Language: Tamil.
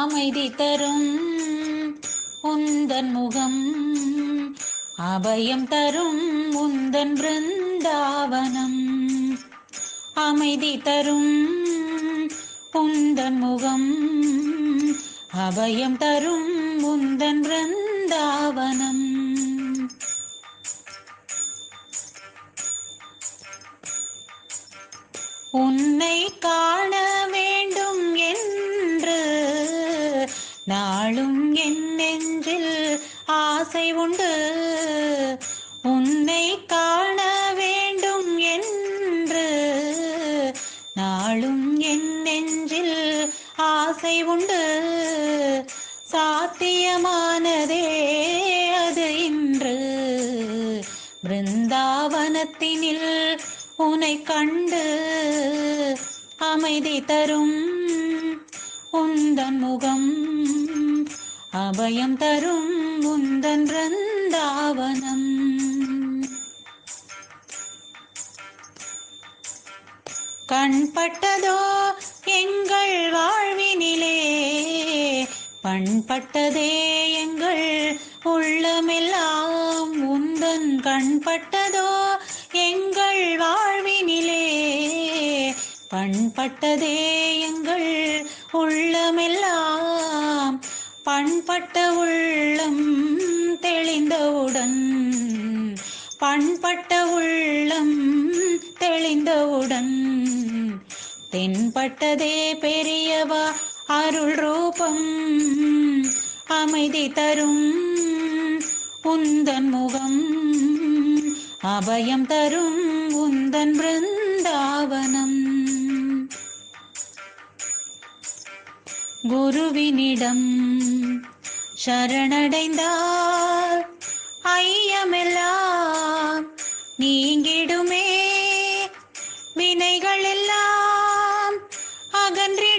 அமைதி தரும் உந்தன் முகம், அபயம் தரும் உந்தன் பிருந்தாவனம். அமைதி தரும் உந்தன் முகம், அபயம் தரும் உந்தன் பிருந்தாவனம். உன்னை காண வேண்டும் என்று நாளும் என் நெஞ்சில் ஆசை உண்டு. உன்னை காண வேண்டும் என்று நாளும் என் நெஞ்சில் ஆசை உண்டு. சாத்தியமானதே அது இன்று பிருந்தாவனத்தினில் உன்னை கண்டு. அமைதி தரும் உந்தன் முகம், அபயம் தரும் உந்தன் பிருந்தாவனம். கண்பட்டதோ எங்கள் வாழ்வினிலே, பண்பட்டதே எங்கள் உள்ளமெல்லாம். உந்தன் கண்பட்டதோ எங்கள் வாழ்வினிலே, பண்பட்டதே எங்கள் உள்ளமெல்லாம். பண்பட்ட உள்ளம் தெளிந்தவுடன், பண்பட்ட உள்ளம் தெளிந்தவுடன் தென்பட்டதே பெரியவா அருள் ரூபம். அமைதி தரும் உந்தன் முகம், அபயம் தரும் உந்தன் பிருந்தாவனம். குருவினிடம் சரணடைந்தால் ஐயமெல்லாம் நீங்கிடுமே. வினைகள் எல்லாம் அகன்றி